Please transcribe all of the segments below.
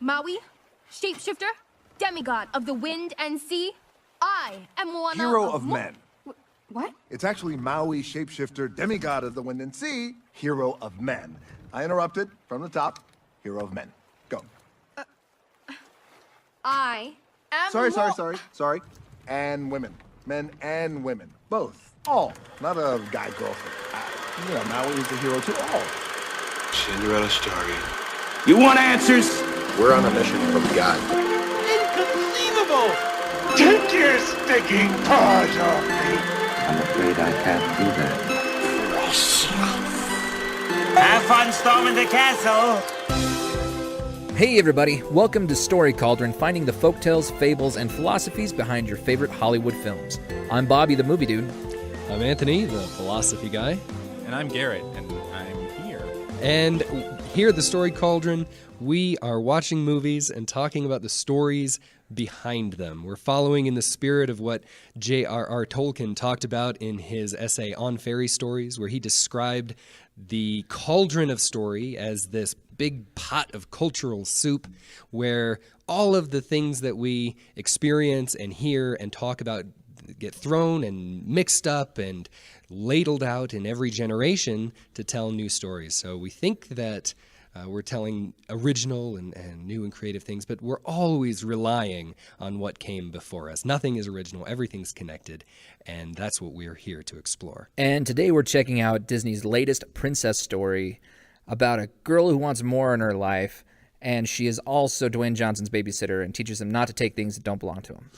Maui, shapeshifter, demigod of the wind and sea. I am Moana. Hero of men. What? It's actually Maui, shapeshifter, demigod of the wind and sea, hero of men. I interrupted from the top. Hero of men. Go. I am Sorry. And women. Men and women. Both. All. Not a guy-girl thing. You know, Maui is the hero to all. Cinderella story. You want answers? We're on a mission from God. Inconceivable! Take your sticking paws off me! I'm afraid I can't do that. Have fun storming the castle! Hey everybody, welcome to Story Cauldron, finding the folktales, fables, and philosophies behind your favorite Hollywood films. I'm Bobby the Movie Dude. I'm Anthony, the philosophy guy. And I'm Garrett, and I'm here. And here at the Story Cauldron, we are watching movies and talking about the stories behind them. We're following in the spirit of what J.R.R. Tolkien talked about in his essay on fairy stories, where he described the cauldron of story as this big pot of cultural soup where all of the things that we experience and hear and talk about get thrown and mixed up and ladled out in every generation to tell new stories. So we think that we're telling original and new and creative things, but we're always relying on what came before us. Nothing is original, everything's connected, and that's what we're here to explore. And today we're checking out Disney's latest princess story about a girl who wants more in her life, and she is also Dwayne Johnson's babysitter and teaches him not to take things that don't belong to him.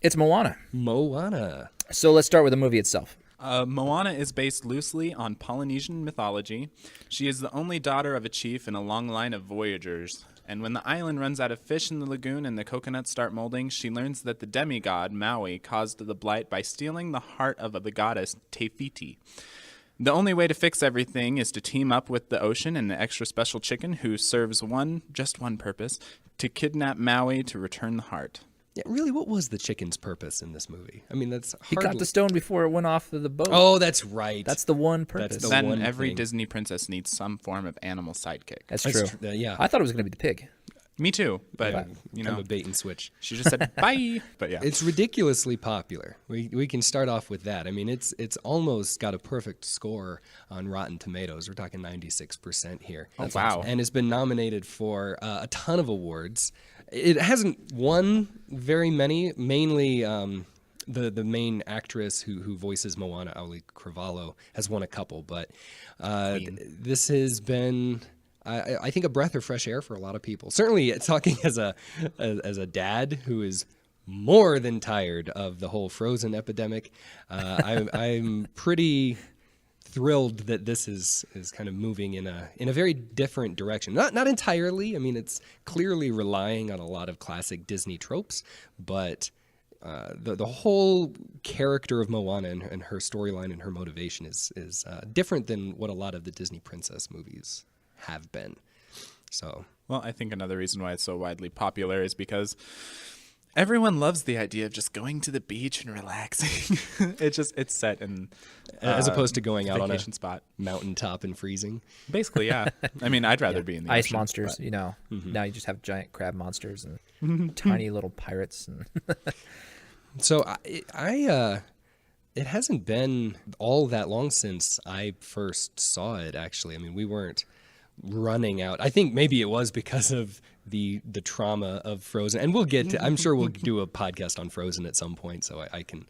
It's Moana. Moana. So let's start with the movie itself. Moana is based loosely on Polynesian mythology. She is the only daughter of a chief in a long line of voyagers. And when the island runs out of fish in the lagoon and the coconuts start molding, she learns that the demigod, Maui, caused the blight by stealing the heart of the goddess Tefiti. The only way to fix everything is to team up with the ocean and the extra special chicken who serves just one purpose, to kidnap Maui to return the heart. Yeah, really, what was the chicken's purpose in this movie? I mean, that's hardly... He got the stone before it went off of the boat. Oh, that's right. That's the one purpose. That's the then one every thing. Disney princess needs some form of animal sidekick. That's true. Yeah. I thought it was going to be the pig. Me too, but Kind of a bait and switch. She just said bye. But yeah, It's ridiculously popular. We can start off with that. I mean, it's almost got a perfect score on Rotten Tomatoes. We're talking 96% here. That's wow. Awesome. And it's been nominated for a ton of awards. It hasn't won very many, mainly the main actress who voices Moana, Auli Cravalho, has won a couple, but this has been... I think a breath of fresh air for a lot of people. Certainly, talking as a dad who is more than tired of the whole Frozen epidemic, I'm pretty thrilled that this is kind of moving in a very different direction. Not entirely. I mean, it's clearly relying on a lot of classic Disney tropes, but the whole character of Moana and her storyline and her motivation is different than what a lot of the Disney princess movies have been. So, well, I think another reason why it's so widely popular is because everyone loves the idea of just going to the beach and relaxing. It's set in as opposed to going out on a spot, mountaintop and freezing. Basically, yeah. I mean, I'd rather be in the ice ocean, monsters, but... you know. Now you just have giant crab monsters and tiny little pirates. And So it hasn't been all that long since I first saw it, actually. I mean, we weren't running out. I think maybe it was because of the trauma of Frozen. And we'll get to, I'm sure we'll do a podcast on Frozen at some point, so I can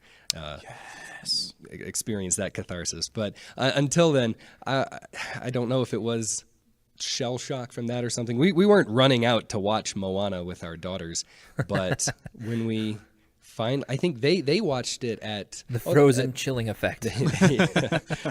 experience that catharsis. But until then, I don't know if it was shell shock from that or something. We weren't running out to watch Moana with our daughters, but when we... I think they watched it at... The Frozen chilling effect.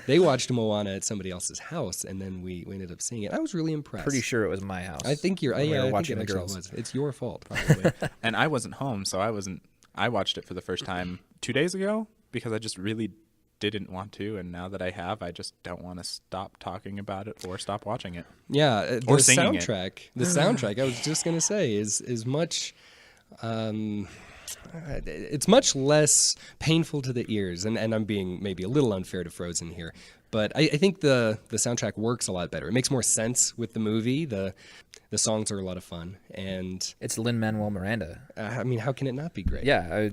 They watched Moana at somebody else's house, and then we ended up seeing it. I was really impressed. Pretty sure it was my house. I think you're... We Yeah, were I watching think it the actually girls. was. It's your fault, probably. And I wasn't home, so I watched it for the first time 2 days ago because I just really didn't want to, and now that I have, I just don't want to stop talking about it or stop watching it. Yeah, or singing it. The soundtrack, I was just going to say, is much... it's much less painful to the ears, and I'm being maybe a little unfair to Frozen here, But I think the soundtrack works a lot better. It makes more sense with the movie. The songs are a lot of fun, and It's Lin-Manuel Miranda. I mean, how can it not be great? Yeah,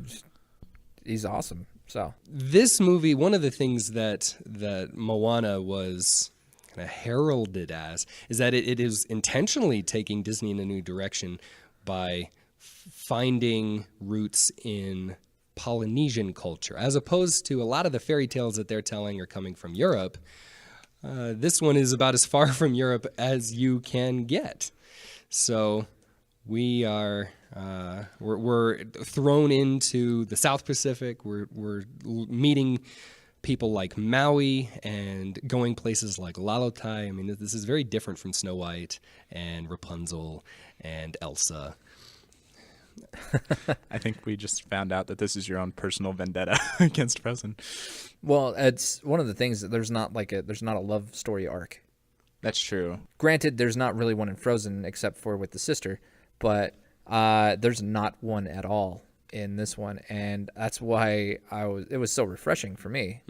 he's awesome. So This movie, one of the things that Moana was kind of heralded as is that it is intentionally taking Disney in a new direction by finding roots in Polynesian culture, as opposed to a lot of the fairy tales that they're telling are coming from Europe. This one is about as far from Europe as you can get. So we are we're thrown into the South Pacific. We're meeting people like Maui and going places like Lalotai. I mean, this is very different from Snow White and Rapunzel and Elsa. I think we just found out that this is your own personal vendetta against Frozen. well, it's one of the things that there's not a love story arc. That's true. Granted, there's not really one in Frozen except for with the sister, but there's not one at all in this one, and that's why it was so refreshing for me.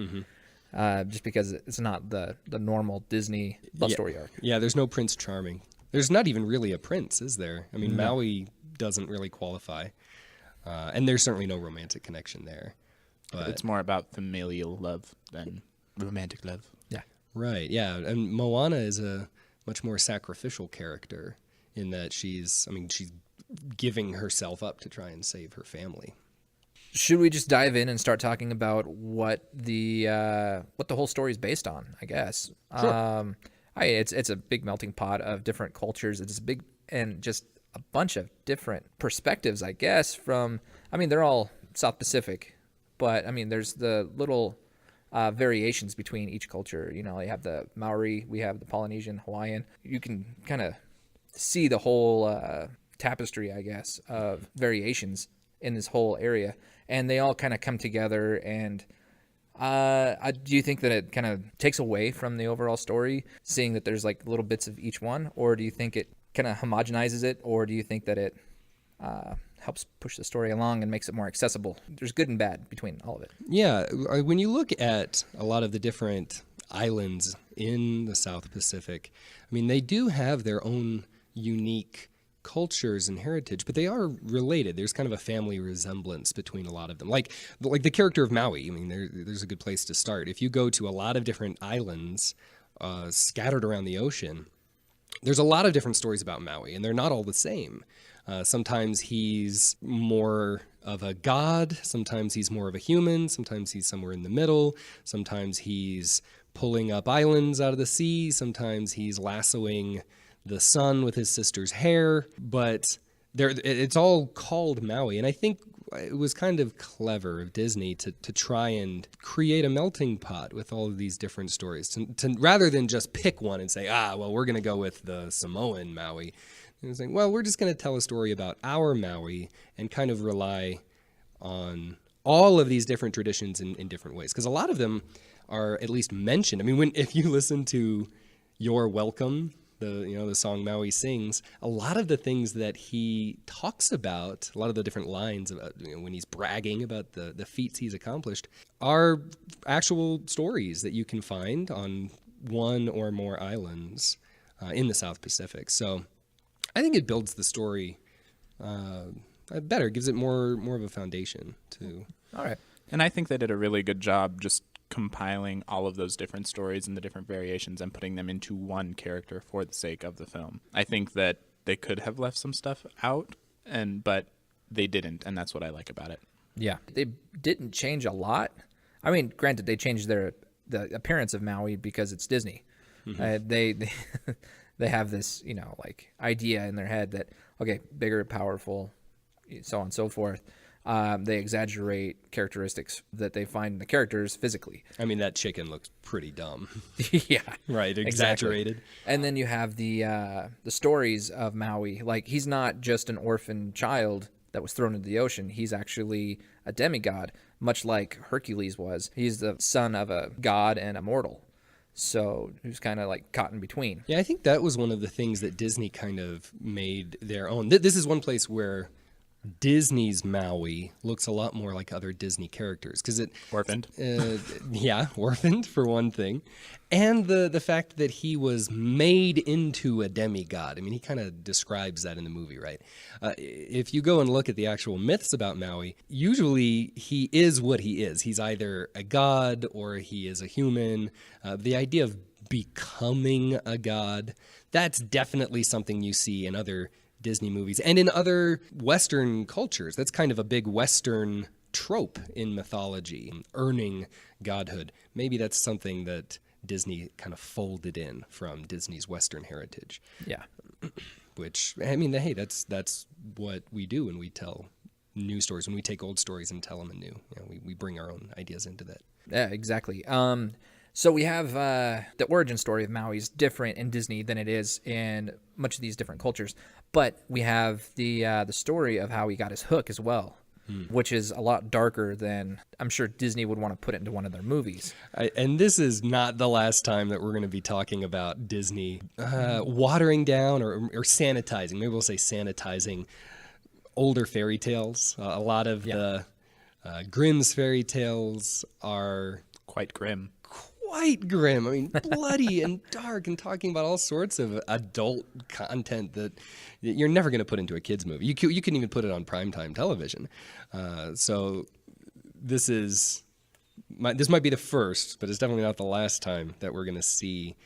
Just because it's not the normal Disney love story arc. Yeah, there's no Prince Charming. There's not even really a prince, is there? I mean, Maui doesn't really qualify, and there's certainly no romantic connection there. But It's more about familial love than romantic love. Yeah. right, yeah, and Moana is a much more sacrificial character in that she's giving herself up to try and save her family. Should we just dive in and start talking about what the whole story is based on? I guess. Sure. It's a big melting pot of different cultures. It's big and just a bunch of different perspectives, I guess. They're all South Pacific, but there's the little variations between each culture. You have the Maori, we have the Polynesian, Hawaiian. You can kind of see the whole tapestry, I guess, of variations in this whole area, and they all kind of come together. And do you think that it kind of takes away from the overall story, seeing that there's like little bits of each one, or do you think it kind of homogenizes it, or do you think that it helps push the story along and makes it more accessible? There's good and bad between all of it. Yeah, when you look at a lot of the different islands in the South Pacific, they do have their own unique cultures and heritage, but they are related. There's kind of a family resemblance between a lot of them. Like the character of Maui, there's a good place to start. If you go to a lot of different islands scattered around the ocean, there's a lot of different stories about Maui, and they're not all the same. Sometimes he's more of a god, sometimes he's more of a human, sometimes he's somewhere in the middle, sometimes he's pulling up islands out of the sea, sometimes he's lassoing the sun with his sister's hair, but it's all called Maui. And I think it was kind of clever of Disney to try and create a melting pot with all of these different stories, to rather than just pick one and say, we're going to go with the Samoan Maui. And it's like, well, we're just going to tell a story about our Maui and kind of rely on all of these different traditions in different ways. Because a lot of them are at least mentioned. If you listen to You're Welcome, the song Maui sings, a lot of the things that he talks about, a lot of the different lines about when he's bragging about the feats he's accomplished, are actual stories that you can find on one or more islands in the South Pacific. So I think it builds the story better, gives it more of a foundation to. All right. And I think they did a really good job just compiling all of those different stories and the different variations and putting them into one character for the sake of the film. I think that they could have left some stuff out, but they didn't, and that's what I like about it. Yeah, they didn't change a lot. Granted, they changed the appearance of Maui because it's Disney. Mm-hmm. They have this idea in their head that bigger, powerful, so on and so forth. They exaggerate characteristics that they find in the characters physically. That chicken looks pretty dumb. Yeah. Right, exaggerated. Exactly. And then you have the stories of Maui. Like, he's not just an orphan child that was thrown into the ocean. He's actually a demigod, much like Hercules was. He's the son of a god and a mortal. So who's kind of like caught in between. Yeah, I think that was one of the things that Disney kind of made their own. This is one place where Disney's Maui looks a lot more like other Disney characters because it Orphaned. Yeah, orphaned for one thing, and the fact that he was made into a demigod. I mean, he kind of describes that in the movie, right? If you go and look at the actual myths about Maui, usually he is what he is. He's either a god or he is a human. The idea of becoming a god, that's definitely something you see in other Disney movies and in other Western cultures. That's kind of a big Western trope in mythology, earning godhood. Maybe that's something that Disney kind of folded in from Disney's Western heritage. Yeah. Which, I mean, hey, that's what we do when we tell new stories, when we take old stories and tell them anew. You know, we bring our own ideas into that. Yeah, exactly. So we have the origin story of Maui is different in Disney than it is in much of these different cultures. But we have the story of how he got his hook as well, which is a lot darker than I'm sure Disney would want to put it into one of their movies. And this is not the last time that we're going to be talking about Disney watering down or sanitizing. Maybe we'll say sanitizing older fairy tales. A lot of the Grimm's fairy tales are Quite grim. quite grim. I mean, bloody and dark, and talking about all sorts of adult content that you're never going to put into a kids movie. You couldn't even put it on primetime television. So this might be the first, but it's definitely not the last time that we're going to see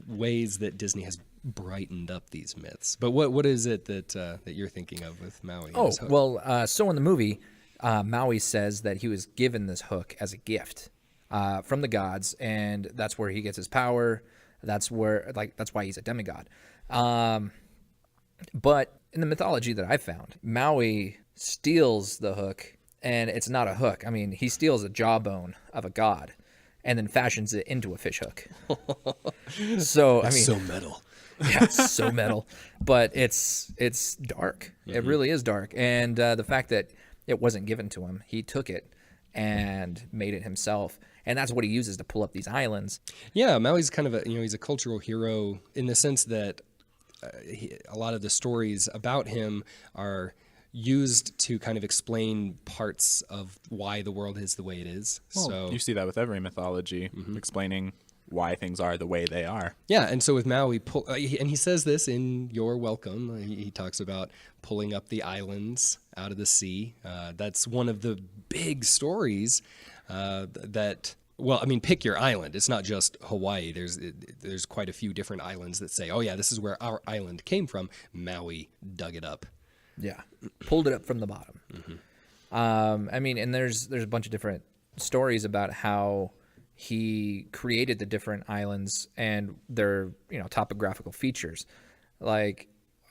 ways that Disney has brightened up these myths. But what is it that you're thinking of with Maui? Oh, well, so in the movie, Maui says that he was given this hook as a gift from the gods, and that's where he gets his power. That's why he's a demigod. But in the mythology that I found, Maui steals the hook, and it's not a hook. I mean, he steals a jawbone of a god and then fashions it into a fish hook. So, I mean, so metal. Yeah, it's so metal, but it's dark. Mm-hmm. It really is dark. And the fact that it wasn't given to him, he took it and made it himself. And that's what he uses to pull up these islands. Yeah, Maui's kind of he's a cultural hero in the sense that a lot of the stories about him are used to kind of explain parts of why the world is the way it is. Well, so you see that with every mythology, explaining why things are the way they are. Yeah, and so with Maui, and he says this in You're Welcome. He talks about pulling up the islands out of the sea. That's one of the big stories that. Well, I mean, pick your island. It's not just Hawaii. There's quite a few different islands that say, oh, yeah, this is where our island came from. Maui dug it up. Yeah, pulled it up from the bottom. Mm-hmm. I mean, and there's a bunch of different stories about how he created the different islands and their topographical features. Like,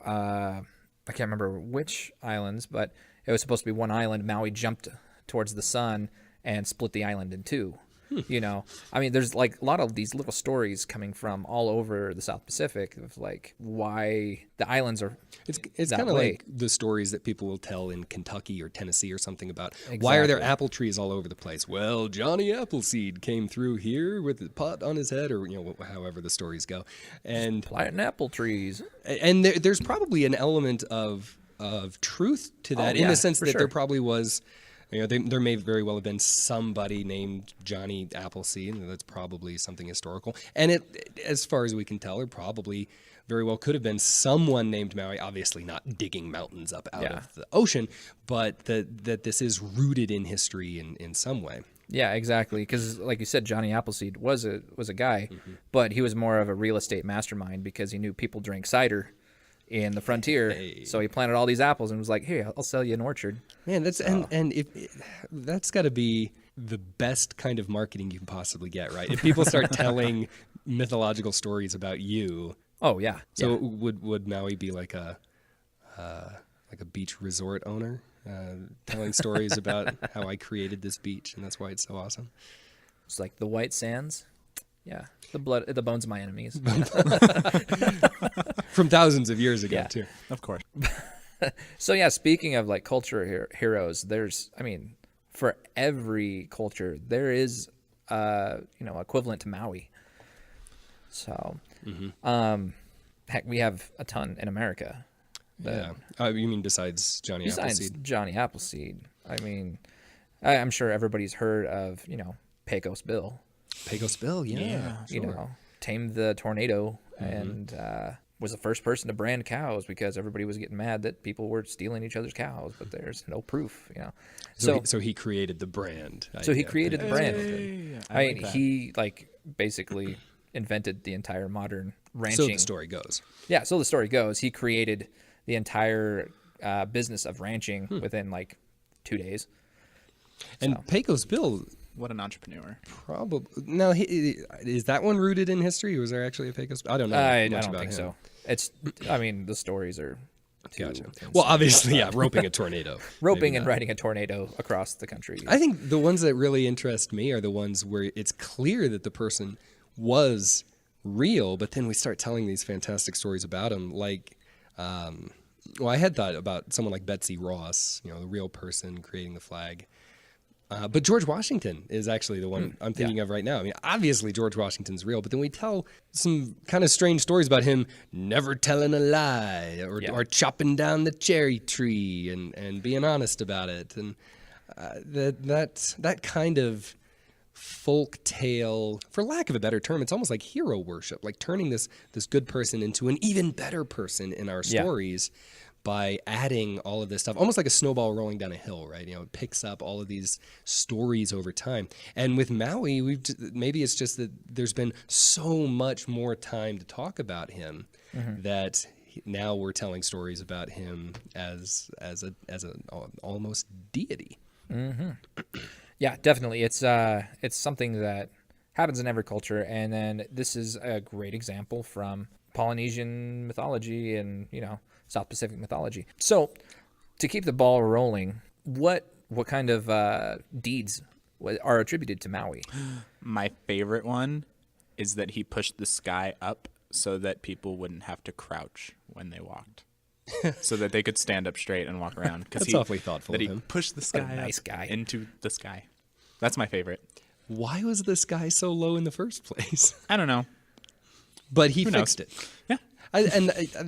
I can't remember which islands, but it was supposed to be one island. Maui jumped towards the sun and split the island in two. I mean, there's like a lot of these little stories coming from all over the South Pacific of like why the islands are. It's kind of like the stories that people will tell in Kentucky or Tennessee or something about why are there apple trees all over the place? Well, Johnny Appleseed came through here with a pot on his head, or however the stories go, and planting apple trees. And there's probably an element of truth to that in the sense that there probably was. There may very well have been somebody named Johnny Appleseed, and that's probably something historical. And it, as far as we can tell, there probably very well could have been someone named Maui, obviously not digging mountains up out of the ocean, but that this is rooted in history in some way. Yeah, exactly. Because, like you said, Johnny Appleseed was a guy, but he was more of a real estate mastermind because he knew people drank cider in the frontier, so he planted all these apples and was like, "Hey, I'll sell you an orchard." Man, that's that's got to be the best kind of marketing you can possibly get, right? If people start telling mythological stories about you, So would Maui be like a beach resort owner, telling stories about how I created this beach and that's why it's so awesome? It's like the white sands. Yeah, the bones of my enemies. From thousands of years ago, too. Of course. So, yeah, speaking of, like, culture heroes, for every culture, there is, equivalent to Maui. So, heck, we have a ton in America. Yeah. You mean besides Johnny Besides Appleseed? Johnny Appleseed. I mean, I'm sure everybody's heard of, Pecos Bill. Pecos Bill, yeah. You Sure. know, tamed the tornado and was the first person to brand cows because everybody was getting mad that people were stealing each other's cows, but there's no proof, So he created the brand. So he created the brand. I like that. He basically invented the entire modern ranching. So the story goes. Yeah, so the story goes. He created the entire business of ranching within 2 days. And Pecos Bill, What an entrepreneur. probably now is that one rooted in history? Was there actually a Pecos? I don't know I much don't about think him. so. It's. I mean, the stories are. Gotcha. insane. Well, obviously, yeah, roping a tornado. Roping Maybe and not. riding a tornado across the country. I think the ones that really interest me are the ones where it's clear that the person was real, but then we start telling these fantastic stories about him. I had thought about someone like Betsy Ross, the real person creating the flag. But George Washington is actually the one I'm thinking of right now. I mean, obviously George Washington's real, but then we tell some kind of strange stories about him never telling a lie or chopping down the cherry tree and being honest about it. And that kind of folk tale, for lack of a better term, it's almost like hero worship, like turning this good person into an even better person in our stories. By adding all of this stuff, almost like a snowball rolling down a hill, right? It picks up all of these stories over time. And with Maui, maybe it's just that there's been so much more time to talk about him that now we're telling stories about him as an almost deity. Yeah, definitely. It's something that happens in every culture, and then this is a great example from Polynesian mythology and South Pacific mythology. So, to keep the ball rolling, what kind of deeds are attributed to Maui? My favorite one is that he pushed the sky up so that people wouldn't have to crouch when they walked. So that they could stand up straight and walk around. That's awfully thoughtful that of he him. pushed the sky nice up guy. into the sky. That's my favorite. Why was the sky so low in the first place? I don't know. But he Who knows? fixed it. Yeah.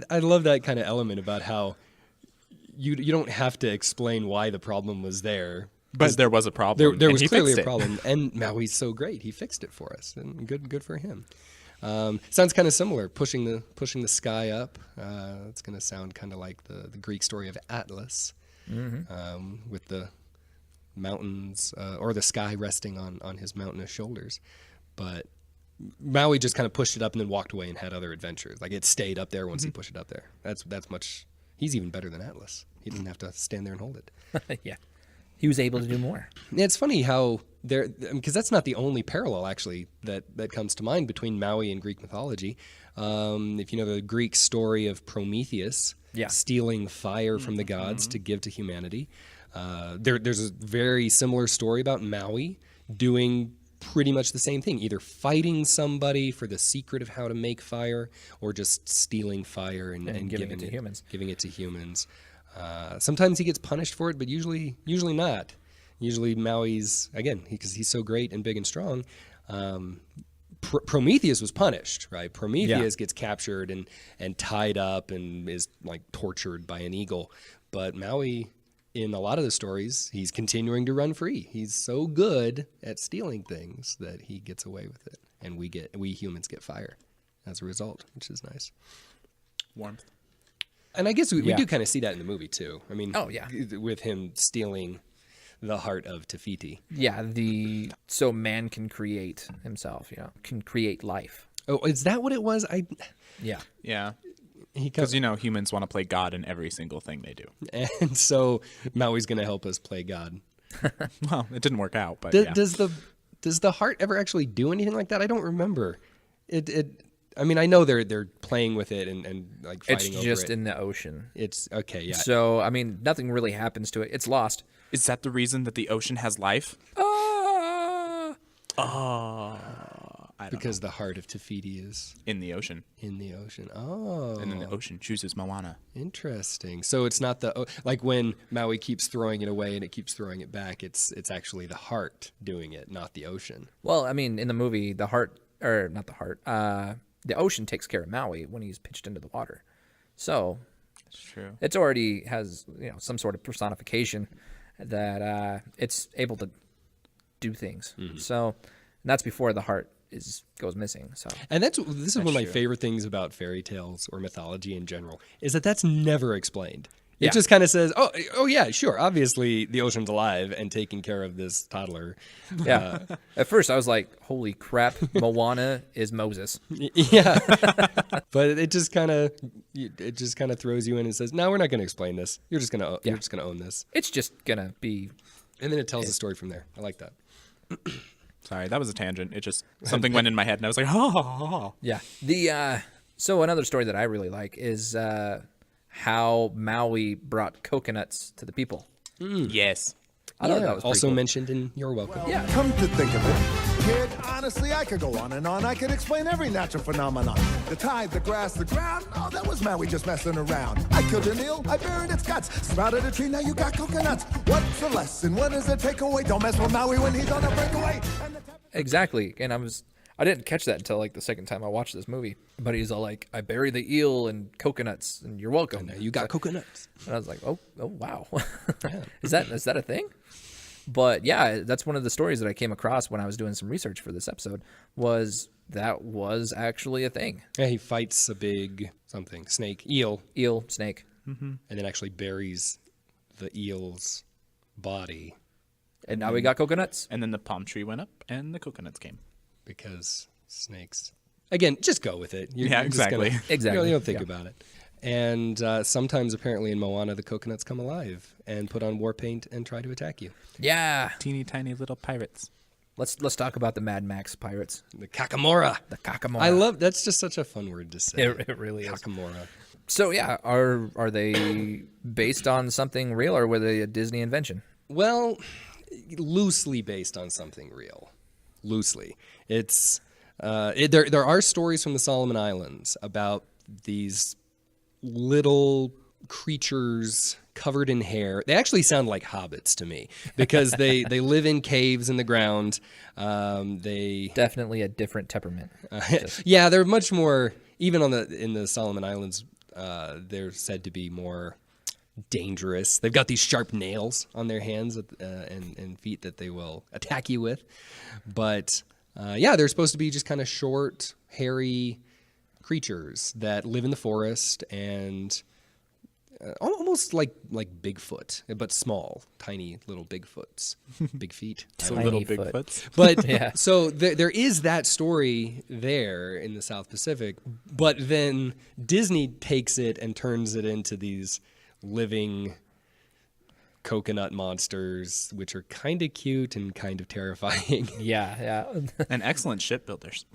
I love that kind of element about how you don't have to explain why the problem was there. But there was a problem. There and was he clearly fixed a it. problem, and Maui's so great. He fixed it for us, and good for him. Sounds kind of similar, pushing the sky up. It's going to sound kind of like the Greek story of Atlas, with the mountains or the sky resting on his mountainous shoulders. But Maui just kind of pushed it up and then walked away and had other adventures. Like it stayed up there once he pushed it up there. That's much. He's even better than Atlas. He didn't have to stand there and hold it. Yeah. He was able to do more. Yeah, it's funny how because that's not the only parallel actually that comes to mind between Maui and Greek mythology. If you know the Greek story of Prometheus stealing fire from the gods to give to humanity, there's a very similar story about Maui doing pretty much the same thing, either fighting somebody for the secret of how to make fire or just stealing fire and giving it to humans. Giving it to humans. Sometimes he gets punished for it, but usually not. Usually Maui's, again, because he's so great and big and strong, Prometheus was punished, right? Prometheus gets captured and tied up and is like tortured by an eagle. But Maui, in a lot of the stories, he's continuing to run free. He's so good at stealing things that he gets away with it. And we humans get fire as a result, which is nice. Warmth. And I guess we do kind of see that in the movie too. I mean, with him stealing the heart of Tafiti. Yeah, so man can create himself, can create life. Oh, is that what it was? Yeah. Yeah. Because, humans want to play God in every single thing they do. And so Maui's going to help us play God. Well, it didn't work out, but Does the heart ever actually do anything like that? I don't remember. I mean, I know they're playing with it and like fighting over it. It's just in the ocean. It's okay, yeah. So, I mean, nothing really happens to it. It's lost. Is that the reason that the ocean has life? Because the heart of Tafiti is in the ocean. In the ocean. Oh. And then the ocean chooses Moana. Interesting. So it's not like when Maui keeps throwing it away and it keeps throwing it back, it's actually the heart doing it, not the ocean. Well, I mean, in the movie, the ocean takes care of Maui when he's pitched into the water. So It's true. It's already has some sort of personification that it's able to do things. So that's before the heart goes missing. So And this is one of my favorite things about fairy tales or mythology in general, is that that's never explained. It just kind of says, oh yeah, sure. Obviously, the ocean's alive and taking care of this toddler. Yeah. At first, I was like, "Holy crap, Moana is Moses." Yeah, but it just kind of throws you in and says, "No, we're not going to explain this. You're just gonna own this." It's just gonna be, and then it tells the story from there. I like that. Sorry, that was a tangent. It just something went in my head, and I was like, "Oh." yeah. So another story that I really like is how Maui brought coconuts to the people. Yes. I thought that was pretty also cool. mentioned in You're Welcome. Yeah. Come to think of it, kid, honestly, I could go on and on. I could explain every natural phenomenon. The tide, the grass, the ground. Oh, that was Maui just messing around. I killed an eel, I buried its guts. Sprouted a tree, now you got coconuts. What's the lesson? What is the takeaway? Don't mess with Maui when he's on a breakaway. Exactly. And I didn't catch that until like the second time I watched this movie. But he's all like, "I buried the eel in coconuts, and you're welcome." Now you got coconuts. And I was like, oh wow. Is that a thing? But yeah, that's one of the stories that I came across when I was doing some research for this episode, was actually a thing. Yeah, he fights a big eel, Snake. and then actually buries the eel's body And now we got coconuts. And then the palm tree went up, and the coconuts came. because snakes. Again, just go with it. You're just exactly. gonna- Exactly. You don't think about it. And sometimes, apparently, in Moana, the coconuts come alive and put on war paint and try to attack you. Yeah. Teeny tiny little pirates. Let's talk about the Mad Max pirates. The Kakamora. The Kakamora. I love that's just such a fun word to say. It really is. Kakamora. So yeah, are they based on something real, or were they a Disney invention? Well, loosely based on something real. Loosely. It's there are stories from the Solomon Islands about these little creatures covered in hair. They actually sound like hobbits to me because they live in caves in the ground. They Definitely a different temperament. yeah, they're much more even in the Solomon Islands. They're said to be more dangerous. They've got these sharp nails on their hands and feet that they will attack you with. But yeah, they're supposed to be just kind of short, hairy creatures that live in the forest and almost like Bigfoot, but small, tiny little Bigfoots, big feet. So Tiny little foot. Bigfoots. But Yeah. so there is that story there in the South Pacific, but then Disney takes it and turns it into these living coconut monsters, which are kind of cute and kind of terrifying. Yeah. And excellent shipbuilders.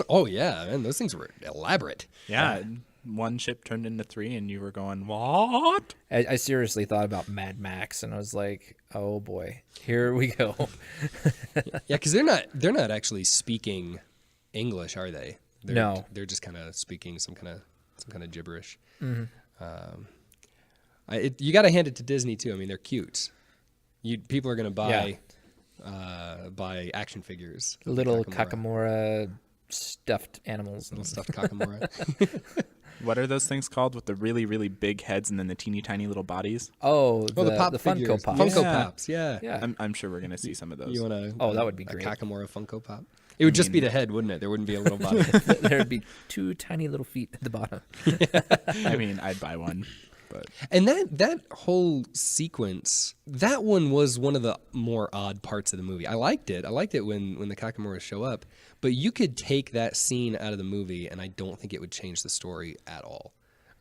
Oh yeah, man, those things were elaborate. Yeah. One ship turned into 3, and you were going, what? I seriously thought about Mad Max, and I was like, oh boy, here we go. Yeah, because they're not actually speaking English, are they? No. They're just kind of speaking some kind of gibberish. Mm-hmm. You got to hand it to Disney too. I mean, they're cute. People are going to buy action figures. of the Little Kakamora stuffed animals. little stuffed Kakamora. What are those things called with the really, really big heads and then the teeny tiny little bodies? Oh, the pop the figures. Funko Pops. Funko Yeah. Pops, yeah. Yeah. I'm sure we're going to see some of those. You want to? Oh, that would be great. A Kakamora Funko Pop. It would just be the head, wouldn't it? There wouldn't be a little body. There'd be 2 tiny little feet at the bottom. I mean, I'd buy one. But And that whole sequence, that one was one of the more odd parts of the movie. I liked it. I liked it when the Kakamoras show up. But you could take that scene out of the movie, and I don't think it would change the story at all.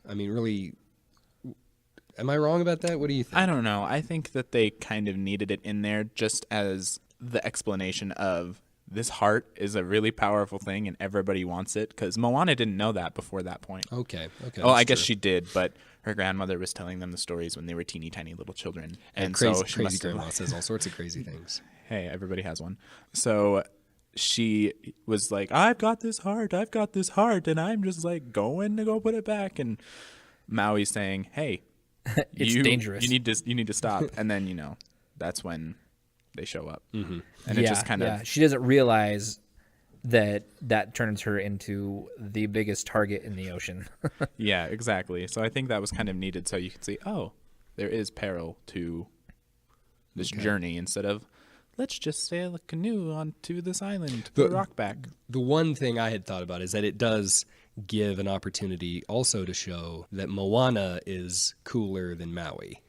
I mean, really, am I wrong about that? What do you think? I don't know. I think that they kind of needed it in there just as the explanation of this heart is a really powerful thing and everybody wants it, because Moana didn't know that before that point. Okay. Oh, I guess true. she did, but her grandmother was telling them the stories when they were teeny tiny little children. And so crazy, she crazy must have, grandma says all sorts of crazy things. hey, everybody has one. So she was like, I've got this heart, and I'm just like going to go put it back. And Maui's saying, hey, It's dangerous. You need to stop. And then, that's when they show up. Mm-hmm. And it Yeah, just kind of, She doesn't realize that turns her into the biggest target in the ocean. Yeah, exactly. So I think that was kind of needed so you could see, oh, there is peril to this journey instead of let's just sail a canoe onto this island to put a rock back. The one thing I had thought about is that it does give an opportunity also to show that Moana is cooler than Maui,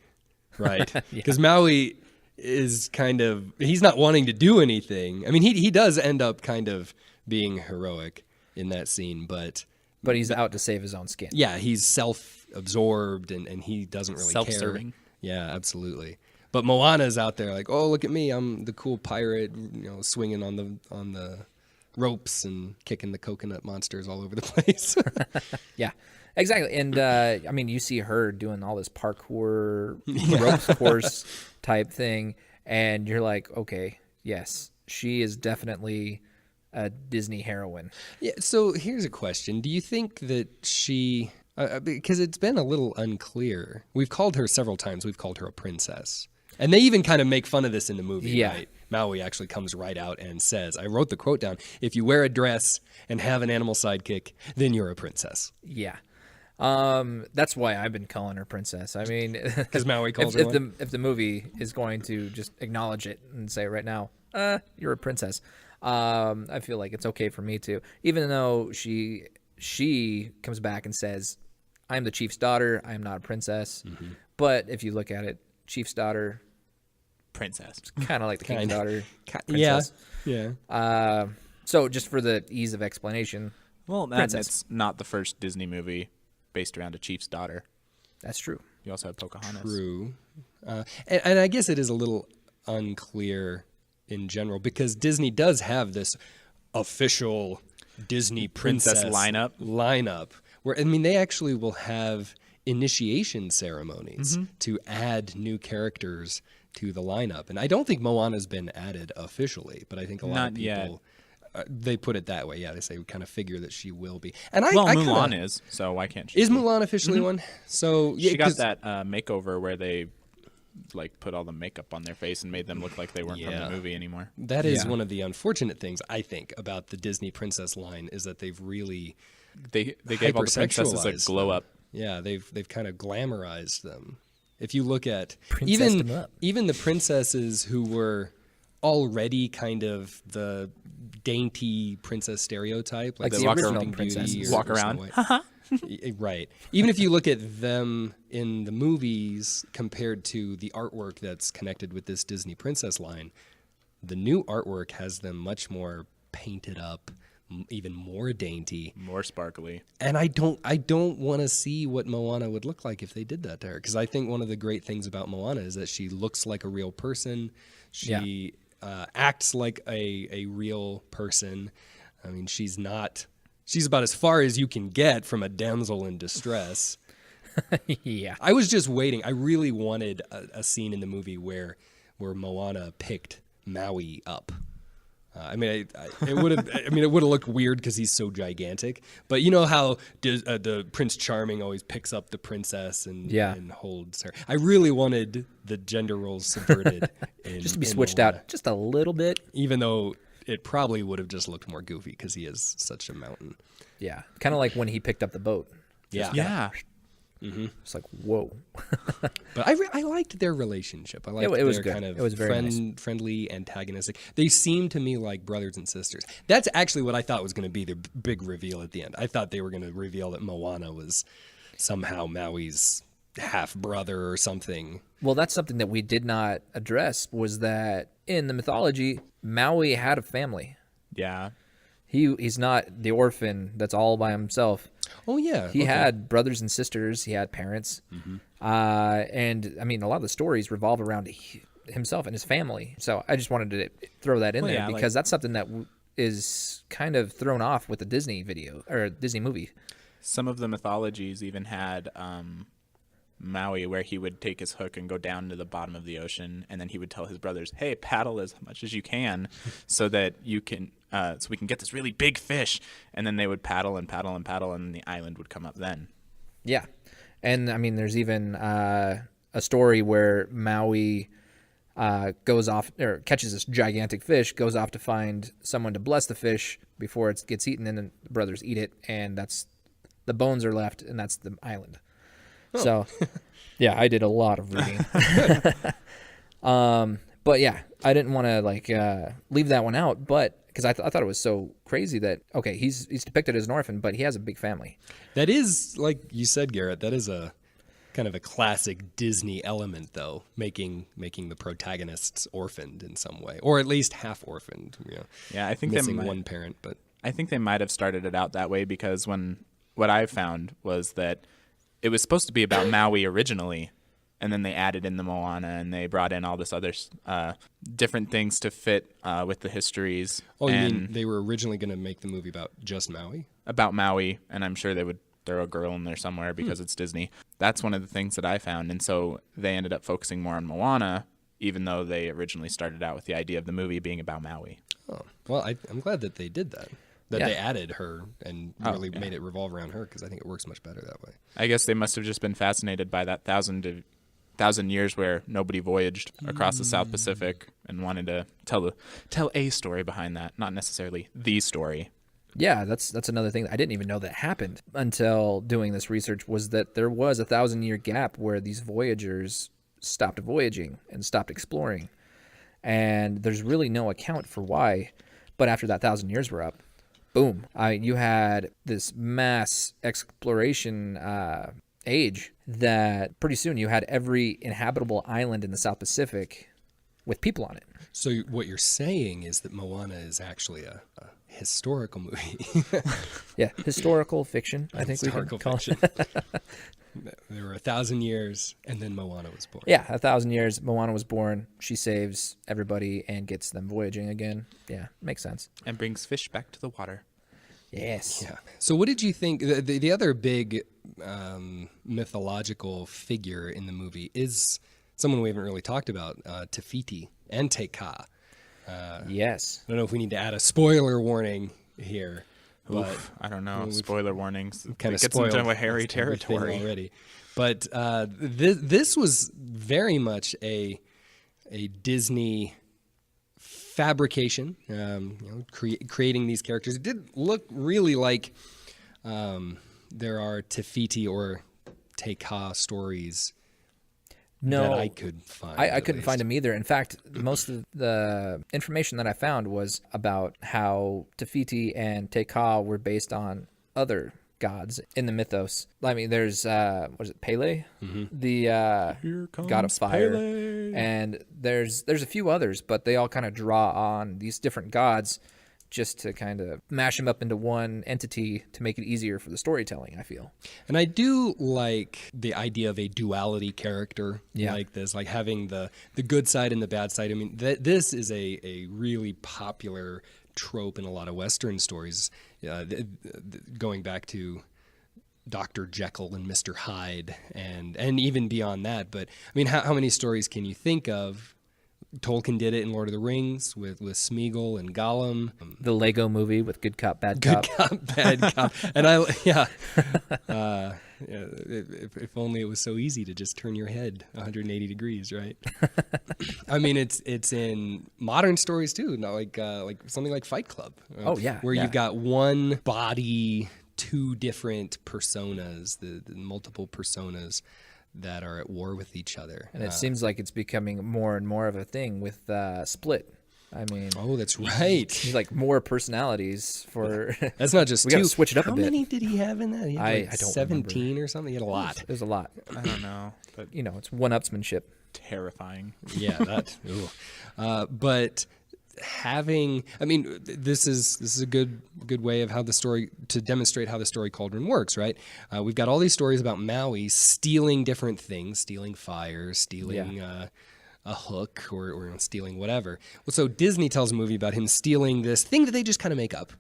right? Because Maui is kind of, he's not wanting to do anything. I mean, he does end up kind of being heroic in that scene, but he's out to save his own skin. yeah, he's self-absorbed and he doesn't really Self-serving. care. Yeah, absolutely. But Moana's out there like, oh, look at me, I'm the cool pirate, swinging on the ropes and kicking the coconut monsters all over the place. Yeah, exactly. And I mean, you see her doing all this parkour ropes course type thing, and you're like, okay, yes, she is definitely a Disney heroine. Yeah. So here's a question: do you think that she? Because it's been a little unclear. We've called her several times. We've called her a princess. And they even kind of make fun of this in the movie, right? Maui actually comes right out and says, I wrote the quote down, if you wear a dress and have an animal sidekick, then you're a princess. Yeah. That's why I've been calling her princess. I mean, because Maui calls her one? If the movie is going to just acknowledge it and say right now, you're a princess, I feel like it's okay for me to, even though she comes back and says, I'm the chief's daughter, I am not a princess. Mm-hmm. But if you look at it, chief's daughter, princess, kind of like the king's daughter, princess. Yeah. So just for the ease of explanation, well, that's not the first Disney movie based around a chief's daughter. That's true. You also have Pocahontas. True. And I guess it is a little unclear in general because Disney does have this official Disney princess lineup where, I mean, they actually will have initiation ceremonies to add new characters to the lineup. And I don't think Moana's been added officially, but I think a lot of people, they put it that way. Yeah, they say we kind of figure that she will be. And Mulan is, so why can't she? Is Mulan officially one? So she got that makeover where they put all the makeup on their face and made them look like they weren't from the movie anymore. That is one of the unfortunate things, I think, about the Disney princess line is that they've really they gave all the princesses a glow up. Yeah, they've kind of glamorized them. If you look at even the princesses who were already kind of the dainty princess stereotype, like the original princesses, walk around, right? Even if you look at them in the movies compared to the artwork that's connected with this Disney princess line, the new artwork has them much more painted up, even more dainty, more sparkly. And I don't want to see what Moana would look like if they did that to her, because I think one of the great things about Moana is that she looks like a real person. She acts like a real person. I mean, she's about as far as you can get from a damsel in distress. Yeah. I was just waiting. I really wanted a scene in the movie where Moana picked Maui up. I mean, it would have. I mean, it would have looked weird because he's so gigantic. But you know how the Prince Charming always picks up the princess and holds her. I really wanted the gender roles subverted, just to be switched out just a little bit. Even though it probably would have just looked more goofy because he is such a mountain. Yeah, kind of like when he picked up the boat. Yeah. Mm-hmm. It's like, whoa. But I liked their relationship. I liked it was their good. kind of it was very nice. Friendly, antagonistic. They seemed to me like brothers and sisters. That's actually what I thought was going to be the big reveal at the end. I thought they were going to reveal that Moana was somehow Maui's half-brother or something. Well, that's something that we did not address, was that in the mythology, Maui had a family. Yeah. He's not the orphan that's all by himself. Oh, yeah. He had brothers and sisters. He had parents. Mm-hmm. And, I mean, a lot of the stories revolve around himself and his family. So I just wanted to throw that in there because that's something that is kind of thrown off with the Disney video or Disney movie. Some of the mythologies even had Maui where he would take his hook and go down to the bottom of the ocean, and then he would tell his brothers, hey, paddle as much as you can so that you can so we can get this really big fish. And then they would paddle and paddle and paddle, and the island would come up then. Yeah. And I mean, there's even a story where Maui goes off or catches this gigantic fish, goes off to find someone to bless the fish before it gets eaten, and then the brothers eat it, and that's the bones are left, and that's the island. So, yeah, I did a lot of reading. But yeah, I didn't want to leave that one out, but because I thought it was so crazy that, okay, he's depicted as an orphan, but he has a big family. That is, like you said, Garrett, that is a kind of a classic Disney element, though, making the protagonists orphaned in some way, or at least half orphaned. Yeah, I think missing one parent, but I think they might have started it out that way because what I found was that it was supposed to be about Maui originally, and then they added in the Moana, and they brought in all this other different things to fit with the histories. Oh, you mean they were originally going to make the movie about just Maui? About Maui, and I'm sure they would throw a girl in there somewhere because it's Disney. That's one of the things that I found, and so they ended up focusing more on Moana, even though they originally started out with the idea of the movie being about Maui. Oh, well, I'm glad that they did that. That Yeah. they added her and really made it revolve around her, because I think it works much better that way. I guess they must have just been fascinated by that 1,000 years where nobody voyaged across the South Pacific and wanted to tell a story behind that, not necessarily the story. Yeah, that's another thing that I didn't even know that happened until doing this research, was that there was a 1,000-year gap where these voyagers stopped voyaging and stopped exploring. And there's really no account for why. But after that 1,000 years were up, boom, you had this mass exploration age that pretty soon you had every inhabitable island in the South Pacific with people on it. So what you're saying is that Moana is actually a historical movie. Yeah, historical fiction, I think Historical we can call fiction. it. There were 1,000 years, and then Moana was born. Yeah, 1,000 years, Moana was born. She saves everybody and gets them voyaging again. Yeah, makes sense. And brings fish back to the water. Yes. Yeah. So what did you think? The other big mythological figure in the movie is someone we haven't really talked about, Te Fiti and Te Ka. Yes. I don't know if we need to add a spoiler warning here. But Oof, I don't know. Spoiler warnings. Kind It of gets spoiled into a hairy everything territory. already. But this was very much a Disney fabrication, creating these characters. It did look really like there are Te Fiti or Te Ka stories that I could find. I couldn't find them either. In fact, most of the information that I found was about how Te Fiti and Te Ka were based on other gods in the mythos. I mean, there's what is it, Pele, the god of fire, Pele. and there's a few others, but they all kind of draw on these different gods just to kind of mash them up into one entity to make it easier for the storytelling, I feel. And I do like the idea of a duality character like this, like having the good side and the bad side. I mean, this is a really popular trope in a lot of Western stories, going back to Dr. Jekyll and Mr. Hyde and even beyond that. But I mean, how many stories can you think of? Tolkien did it in Lord of the Rings with Smeagol and Gollum. The Lego movie with good cop, bad cop. Good cop, bad cop. And if only it was so easy to just turn your head 180 degrees, right? I mean, it's in modern stories too, not like something like Fight Club. Where you've got one body, two different personas, the multiple personas that are at war with each other. And it seems like it's becoming more and more of a thing with Split. I mean, oh, that's right. He's like more personalities for. That's not just we two. got to switch it up How a bit. many did he have in that? He had I like don't 17 remember. or something. He had a lot. There's a lot. I don't know, but It's one-upsmanship. terrifying. Yeah, that. But having, I mean, this is a good way of how the story, to demonstrate how the Story Cauldron works, right? We've got all these stories about Maui stealing different things, stealing fire, stealing a hook, or stealing whatever. Well, so Disney tells a movie about him stealing this thing that they just kind of make up,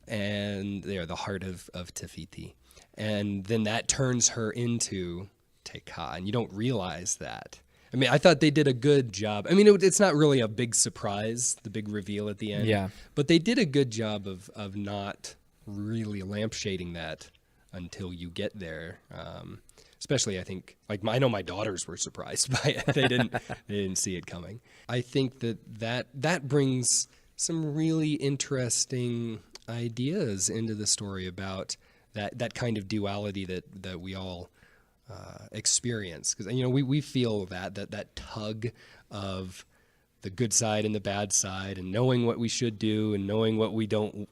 and they are the heart of Te Fiti, and then that turns her into Te Ka, and you don't realize that. I mean, I thought they did a good job. I mean, it's not really a big surprise, the big reveal at the end. Yeah. But they did a good job of not really lampshading that until you get there. especially I think like I know my daughters were surprised by it. They didn't see it coming. I think that brings some really interesting ideas into the story about that kind of duality that we all experience, because we feel that tug of the good side and the bad side, and knowing what we should do and knowing what we don't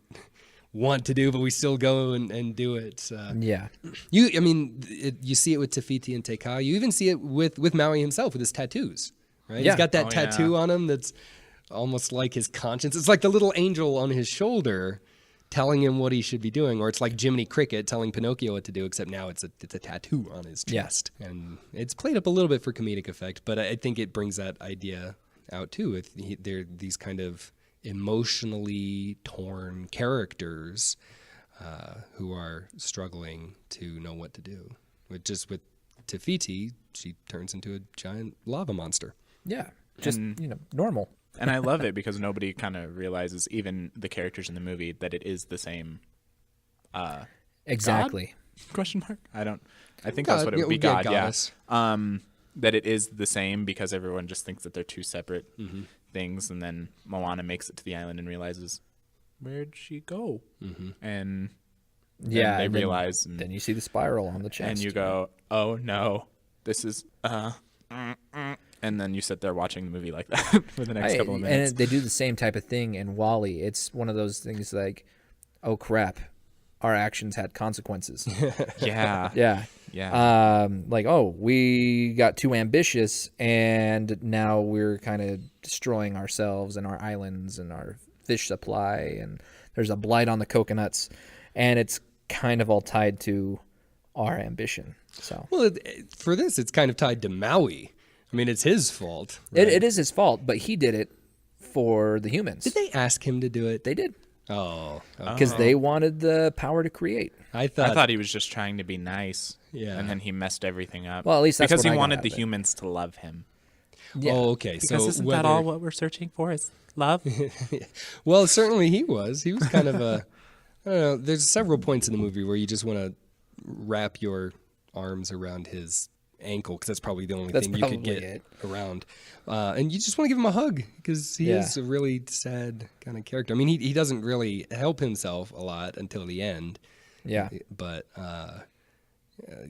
want to do, but we still go and do it. You see it with Te Fiti and Te Kā. You even see it with Maui himself with his tattoos, right? Yeah. He's got that tattoo on him that's almost like his conscience. It's like the little angel on his shoulder telling him what he should be doing, or it's like Jiminy Cricket telling Pinocchio what to do, except now it's a tattoo on his chest. And it's played up a little bit for comedic effect, but I think it brings that idea out too. They're these kind of emotionally torn characters who are struggling to know what to do. With Te Fiti, she turns into a giant lava monster. Yeah, just normal. And I love it because nobody kind of realizes, even the characters in the movie, that it is the same. Exactly. God? Question mark? I think that's what it would be. God, goddess. Yeah. That it is the same because everyone just thinks that they're two separate things, and then Moana makes it to the island and realizes, where'd she go? And then they realize. And then you see the spiral on the chest. And you go, oh no, this is. And then you sit there watching the movie like that for the next couple of minutes. And they do the same type of thing in WALL-E. It's one of those things like, oh crap, our actions had consequences. Yeah. Yeah. Like, oh, we got too ambitious and now we're kind of destroying ourselves and our islands and our fish supply, and there's a blight on the coconuts, and it's kind of all tied to our ambition. So, well, for this, it's kind of tied to Maui. I mean, it's his fault. Right? It is his fault, but he did it for the humans. Did they ask him to do it? They did. Oh. Because they wanted the power to create. I thought he was just trying to be nice. Yeah. And then he messed everything up. Well, at least that's because what he I wanted got the out of it. humans to love him. Yeah. Oh, okay. Because so isn't that all what we're searching for is love? Well, certainly he was. He was kind of a, I don't know, there's several points in the movie where you just want to wrap your arms around his ankle, because that's probably the only thing you could get around. And you just want to give him a hug, because he is a really sad kind of character. I mean, he doesn't really help himself a lot until the end. Yeah. But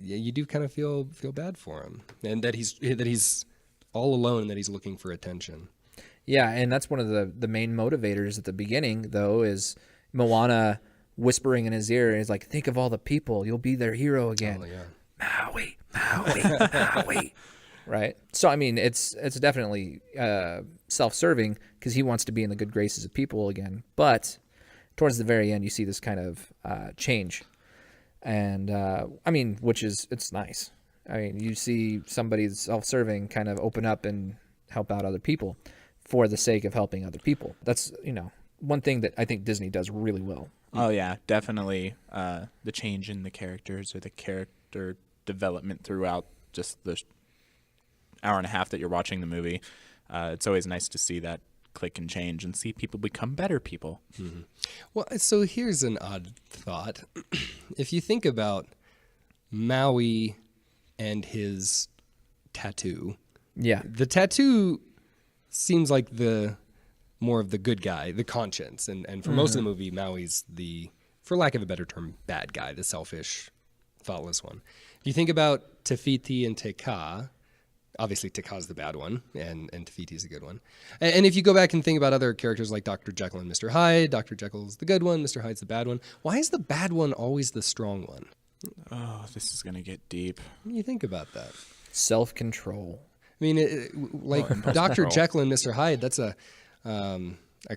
you do kind of feel bad for him, and that he's all alone, and that he's looking for attention. Yeah, and that's one of the main motivators at the beginning, though, is Moana whispering in his ear. He's like, think of all the people. You'll be their hero again. Oh, yeah. Maui. Right? So, I mean, it's definitely self-serving, because he wants to be in the good graces of people again. But towards the very end, you see this kind of change. And, I mean, it's nice. I mean, you see somebody self-serving kind of open up and help out other people for the sake of helping other people. That's, one thing that I think Disney does really well. Oh, yeah, definitely. The change in the characters, or the character development throughout just the hour and a half that you're watching the movie. It's always nice to see that click and change and see people become better people. Mm-hmm. Well, so here's an odd thought. If you think about Maui and his tattoo, the tattoo seems like the more of the good guy, the conscience, and for most of the movie, Maui's the, for lack of a better term, bad guy, the selfish, thoughtless one. If you think about Te Fiti and Te Kā, obviously Te Kā's the bad one, and Te Fiti's the good one. And if you go back and think about other characters like Dr. Jekyll and Mr. Hyde, Dr. Jekyll's the good one, Mr. Hyde's the bad one. Why is the bad one always the strong one? Oh, this is going to get deep. What do you think about that? Self-control. I mean, like Dr. Jekyll and Mr. Hyde, that's a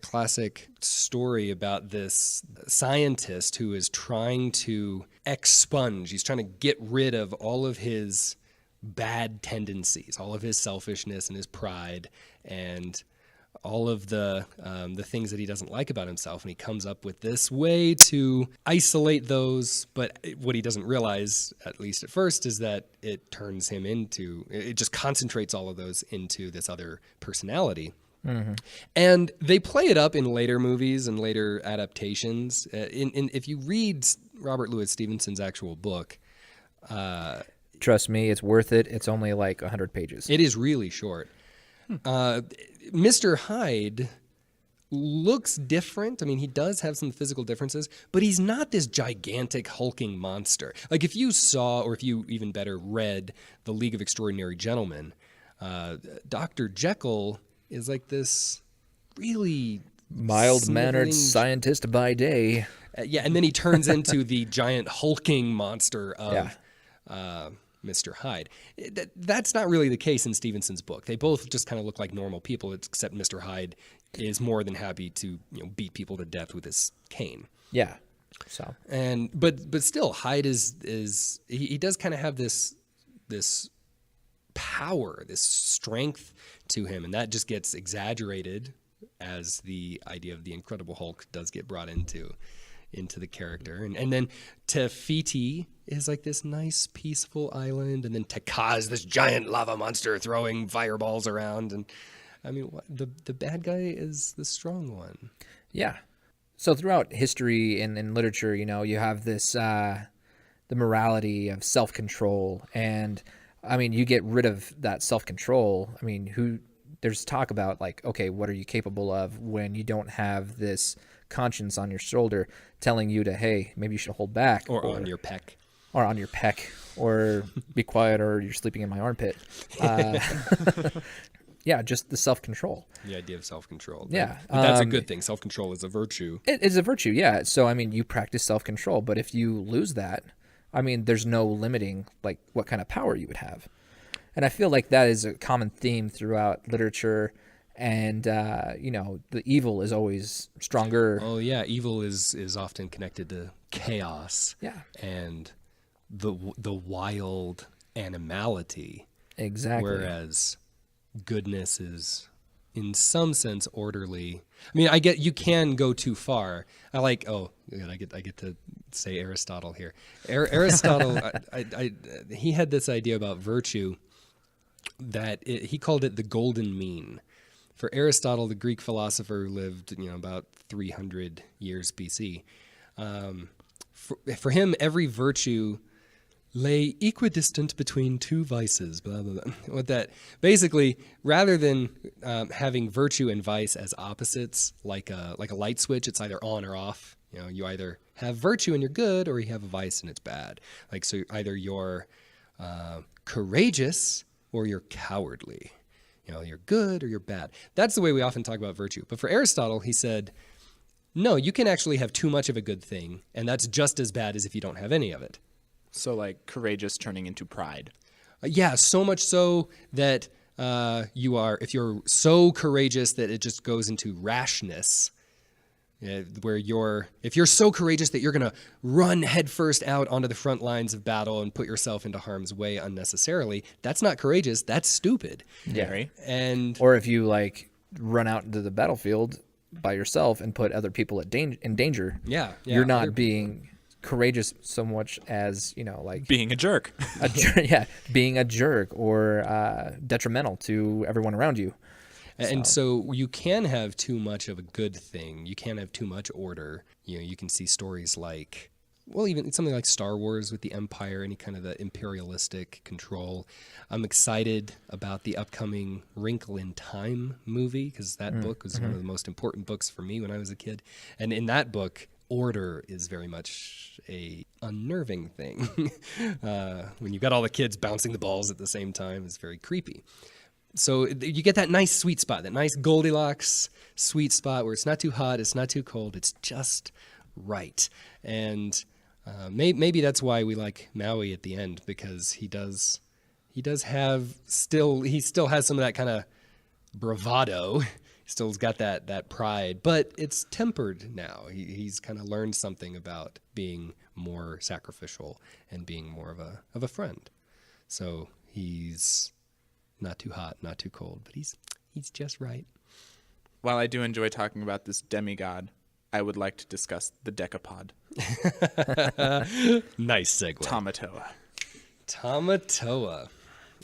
classic story about this scientist who is trying to expunge. He's trying to get rid of all of his bad tendencies, all of his selfishness and his pride, and all of the things that he doesn't like about himself. And he comes up with this way to isolate those. But what he doesn't realize, at least at first, is that it turns him into, it just concentrates all of those into this other personality. Mm-hmm. And they play it up in later movies and later adaptations. If you read Robert Louis Stevenson's actual book, Trust me, it's worth it. It's only like 100 pages. It is really short. Mr. Hyde looks different. I mean, he does have some physical differences, but he's not this gigantic hulking monster. Like if you saw, or if you even better read The League of Extraordinary Gentlemen, Dr. Jekyll is like this really mild-mannered sniveling- scientist by day. yeah, and then he turns into the giant hulking monster of Mr. Hyde. That's not really the case in Stevenson's book. They both just kind of look like normal people, except Mr. Hyde is more than happy to beat people to death with his cane. Yeah. So. And but still, Hyde is he does kind of have this power, this strength to him, and that just gets exaggerated as the idea of the Incredible Hulk does get brought into the character. And then Te Fiti is like this nice, peaceful island, and then Taka is this giant lava monster throwing fireballs around. And I mean, the bad guy is the strong one. Yeah. So throughout history and literature, you have this the morality of self-control, and I mean, you get rid of that self-control. I mean, there's talk about like, okay, what are you capable of when you don't have this conscience on your shoulder telling you to, hey, maybe you should hold back, or on your peck, or be quiet, or you're sleeping in my armpit. Yeah, just the self-control. The idea of self-control. Yeah. But that's a good thing. Self-control is a virtue. It is a virtue, yeah. So, I mean, you practice self-control, but if you lose that, I mean, there's no limiting, like, what kind of power you would have. And I feel like that is a common theme throughout literature, and, the evil is always stronger. Oh, yeah. Evil is often connected to chaos. Yeah. And the wild animality. Exactly. Whereas goodness is, in some sense, orderly. I mean, I get you can go too far. I like. Oh, I get to say Aristotle here. Aristotle, he had this idea about virtue that he called it the golden mean. For Aristotle, the Greek philosopher who lived, about 300 years BC. For him, every virtue lay equidistant between two vices, blah, blah, blah. What that basically, rather than having virtue and vice as opposites, like a light switch, it's either on or off. You either have virtue and you're good, or you have a vice and it's bad. Like, so either you're courageous or you're cowardly. You're good or you're bad. That's the way we often talk about virtue. But for Aristotle, he said, no, you can actually have too much of a good thing, and that's just as bad as if you don't have any of it. So like courageous turning into pride. Yeah, so much so that if you're so courageous that it just goes into rashness, if you're so courageous that you're going to run headfirst out onto the front lines of battle and put yourself into harm's way unnecessarily, that's not courageous, that's stupid. Yeah. And or if you like run out into the battlefield by yourself and put other people in danger, you're not being courageous so much as like being a jerk. Being a jerk or detrimental to everyone around you. And so you can have too much of a good thing. You can't have too much order. You can see stories like, well, even something like Star Wars with the Empire, any kind of the imperialistic control. I'm excited about the upcoming Wrinkle in Time movie, because that book was one of the most important books for me when I was a kid. And in that book, order is very much a unnerving thing. When you've got all the kids bouncing the balls at the same time, it's very creepy. So you get that nice sweet spot, that nice Goldilocks sweet spot where it's not too hot, it's not too cold, it's just right. And maybe that's why we like Maui at the end, because he still has some of that kind of bravado. Still's got that pride, but it's tempered now. He's kind of learned something about being more sacrificial and being more of a friend. So he's not too hot, not too cold, but he's just right. While I do enjoy talking about this demigod, I would like to discuss the decapod. Nice segue. Tamatoa.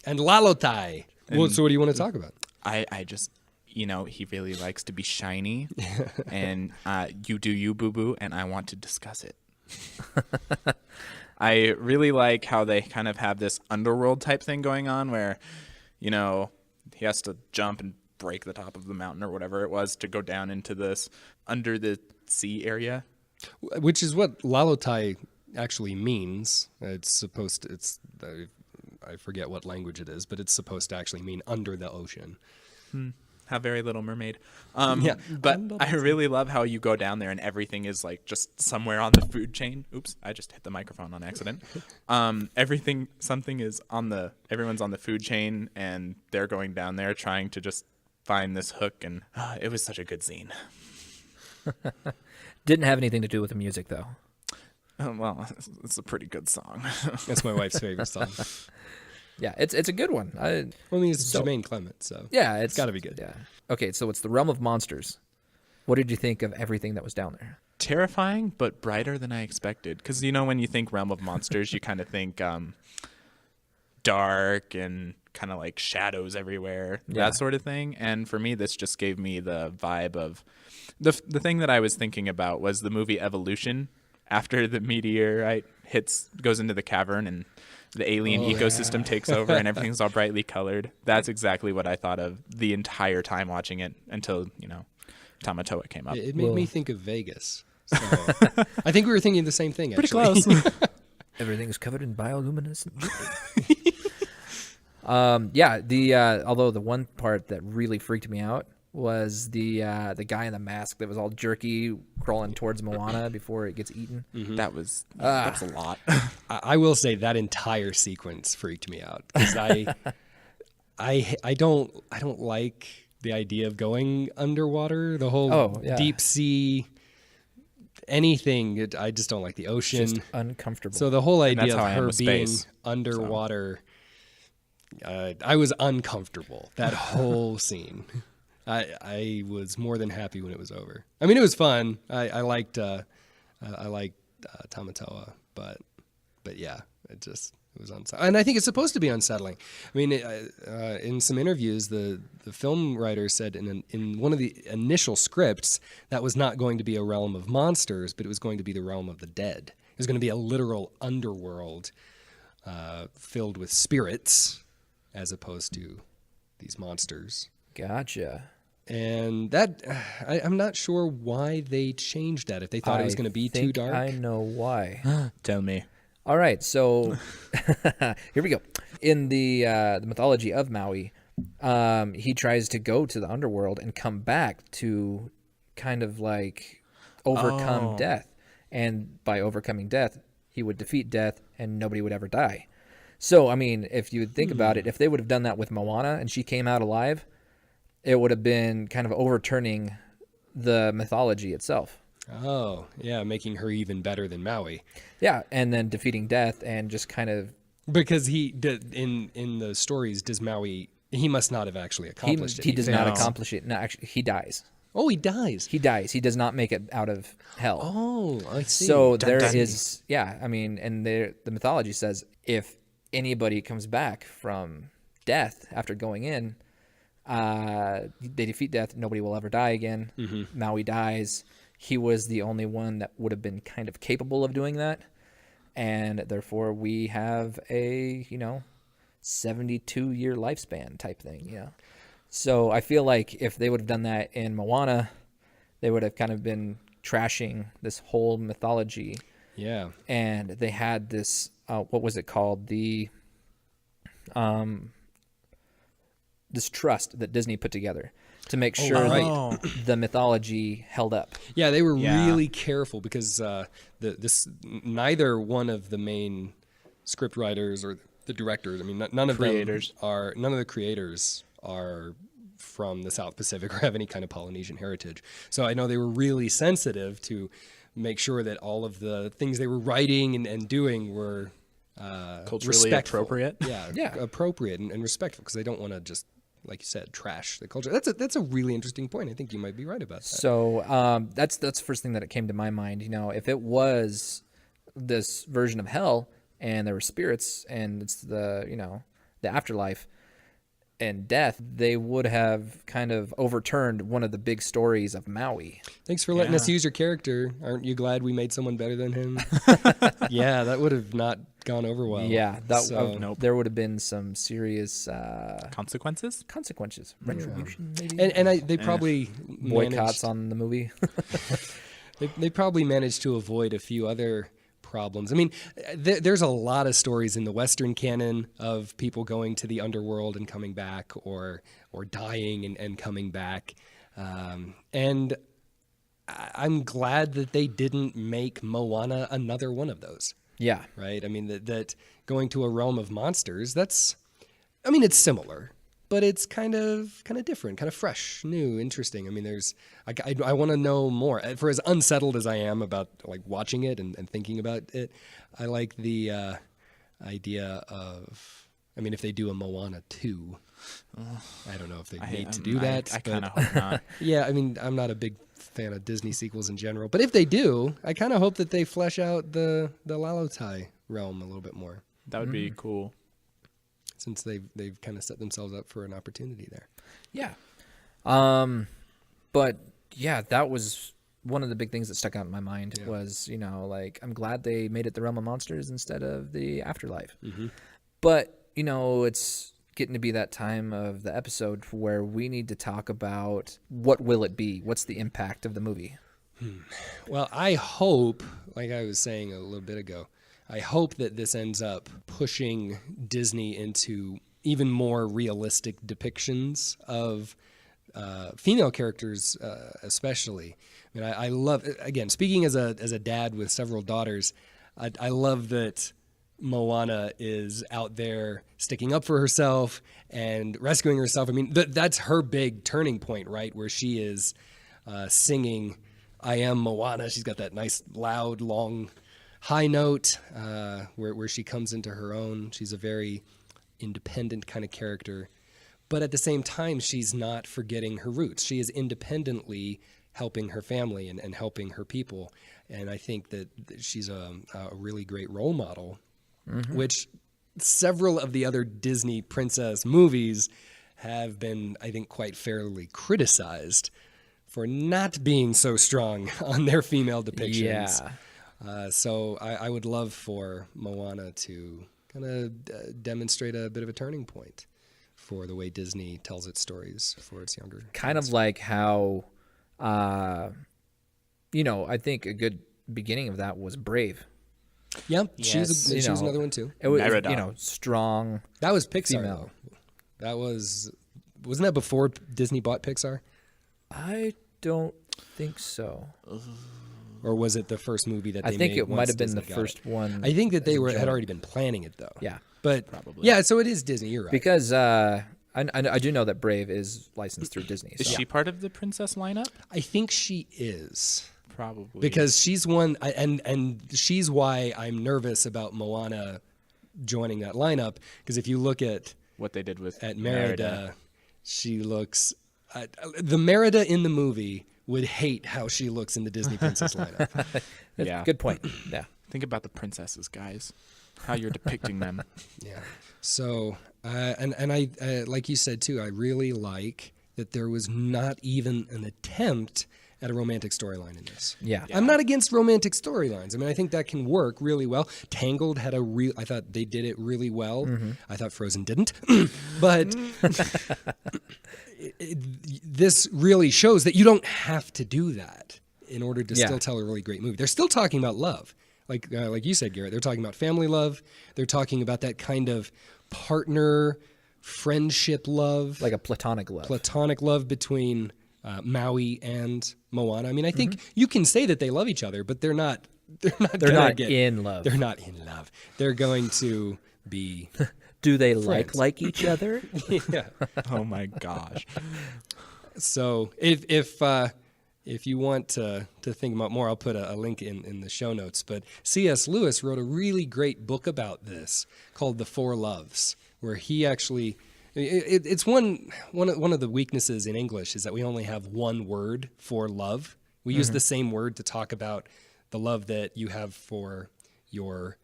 And Lalotai. So what do you want to talk about? I just, he really likes to be shiny, and you do you, boo-boo, and I want to discuss it. I really like how they kind of have this underworld type thing going on where, he has to jump and break the top of the mountain or whatever it was to go down into this under the sea area. Which is what Lalotai actually means. I forget what language it is, but it's supposed to actually mean under the ocean. How Very Little Mermaid. But I really love how you go down there and everything is like just somewhere on the food chain. Oops, I just hit the microphone on accident. Everyone's on the food chain and they're going down there trying to just find this hook, and it was such a good scene. Didn't have anything to do with the music, though. Well, it's a pretty good song. That's my wife's favorite song. Yeah, it's a good one. It's Jermaine Clement, so yeah, it's got to be good. Yeah. Okay, so it's the realm of monsters. What did you think of everything that was down there? Terrifying, but brighter than I expected. Because, when you think realm of monsters, you kind of think dark and kind of like shadows everywhere, that sort of thing. And for me, this just gave me the vibe of the thing that I was thinking about was the movie Evolution. After the meteorite goes into the cavern and the alien ecosystem takes over and everything's all brightly colored. That's exactly what I thought of the entire time watching it until, Tamatoa came up. It made me think of Vegas. So I think we were thinking the same thing, Pretty actually. close. Everything's covered in bioluminescent. Although the one part that really freaked me out was the guy in the mask that was all jerky crawling towards Moana before it gets eaten. Mm-hmm. That was a lot. I will say that entire sequence freaked me out because I don't like the idea of going underwater. The whole deep sea anything. I just don't like the ocean. Just uncomfortable. So the whole idea of her being underwater, I was uncomfortable that whole scene. I was more than happy when it was over. I mean, it was fun. I liked Tamatoa, but yeah, it was unsettling. And I think it's supposed to be unsettling. I mean, in some interviews, the film writer said in one of the initial scripts that was not going to be a realm of monsters, but it was going to be the realm of the dead. It was going to be a literal underworld filled with spirits, as opposed to these monsters. Gotcha. And that, I'm not sure why they changed that. If they thought it was going to be too dark. I know why. Tell me. All right, so here we go. In the mythology of Maui, he tries to go to the underworld and come back to kind of like overcome death. And by overcoming death, he would defeat death and nobody would ever die. So, I mean, if you think about it, if they would have done that with Moana and she came out alive, it would have been kind of overturning the mythology itself. Oh, yeah, making her even better than Maui. Yeah, and then defeating death and just kind of... Because in the stories, does Maui... He must not have actually accomplished it. He does not accomplish it. No, actually, he dies. Oh, he dies. He dies. He does not make it out of hell. Oh, I see. So there is... Yeah, I mean, and the mythology says if anybody comes back from death after going in... they defeat death. Nobody will ever die again. Mm-hmm. Maui dies. He was the only one that would have been kind of capable of doing that. And therefore we have a, 72-year lifespan type thing, So I feel like if they would have done that in Moana, they would have kind of been trashing this whole mythology. Yeah. And they had this, what was it called? This trust that Disney put together to make sure that the mythology held up. Yeah, they were really careful because neither one of the main script writers or the directors, I mean, none of the creators are from the South Pacific or have any kind of Polynesian heritage. So I know they were really sensitive to make sure that all of the things they were writing and doing were culturally respectful. Appropriate. Yeah, appropriate and respectful because they don't want to just, like you said, trash the culture. That's a really interesting point. I think you might be right about that. So that's the first thing that came to my mind. If it was this version of hell and there were spirits and it's the afterlife, and death, they would have kind of overturned one of the big stories of Maui. Thanks for letting us use your character. Aren't you glad we made someone better than him? Yeah, that would have not gone over well. Yeah, there would have been some serious Consequences? retribution, maybe. And they probably Boycotts on the movie. They probably managed to avoid a few other problems. I mean, there's a lot of stories in the Western canon of people going to the underworld and coming back, or dying and coming back. And I'm glad that they didn't make Moana another one of those. Yeah. Right? I mean, that going to a realm of monsters, it's similar, but it's kind of different, kind of fresh, new, interesting. I mean, I want to know more. For as unsettled as I am about like watching it and thinking about it, I like the idea of, if they do a Moana 2, I don't know if they need to do that. I kind of hope not. Yeah, I'm not a big fan of Disney sequels in general, but if they do, I kind of hope that they flesh out the Lalotai realm a little bit more. That would be cool. Since they've kind of set themselves up for an opportunity there. Yeah. But yeah, that was one of the big things that stuck out in my mind was, I'm glad they made it the realm of monsters instead of the afterlife. Mm-hmm. But, it's getting to be that time of the episode where we need to talk about what will it be? What's the impact of the movie? Well, I hope, like I was saying a little bit ago, I hope that this ends up pushing Disney into even more realistic depictions of female characters, especially. I love, again, speaking as a dad with several daughters, I love that Moana is out there sticking up for herself and rescuing herself. That's her big turning point, right? Where she is singing, "I am Moana." She's got that nice, loud, long, high note where she comes into her own. She's a very independent kind of character. But at the same time, she's not forgetting her roots. She is independently helping her family and helping her people. And I think that she's a really great role model, which several of the other Disney princess movies have been, I think, quite fairly criticized for not being so strong on their female depictions. Yeah. So I would love for Moana to kind of demonstrate a bit of a turning point for the way Disney tells its stories for its younger kind kids. of like how, I think a good beginning of that was Brave. Yep, Yes. she was another one too. It was, Merida. strong. That was Pixar, female. though. Wasn't that before Disney bought Pixar? I don't think so. Or was it the first movie that they made? I think it might have been Disney the got first one. I think that they as a had joint. already been planning it, though. Yeah. But Probably. yeah, so it is Disney. You're right. Because I do know that Brave is licensed through Disney. Is so. she part of the princess lineup? I think she is. Probably. Because she's one, and she's why I'm nervous about Moana joining that lineup. Because if you look at what they did with Merida, she looks. The Merida in the movie would hate how she looks in the Disney princess lineup. Yeah. Good point. Yeah. Think about the princesses, guys. How you're depicting them. Yeah. So, and I like you said too, I really like that there was not even an attempt at a romantic storyline in this. Yeah. I'm not against romantic storylines. I think that can work really well. Tangled had I thought they did it really well. Mm-hmm. I thought Frozen didn't. But this really shows that you don't have to do that in order to still tell a really great movie. They're still talking about love. Like you said, Garrett, they're talking about family love. They're talking about that kind of partner friendship love. Like a platonic love. Between Maui and Moana. I think you can say that they love each other, but they're not in love. They're not in love. They're going to be. Do they friends. like each other? Yeah. Oh my gosh. So if you want to think about more, I'll put a link in the show notes. But C.S. Lewis wrote a really great book about this called The Four Loves, where he actually. It's one of the weaknesses in English is that we only have one word for love. We use the same word to talk about the love that you have for your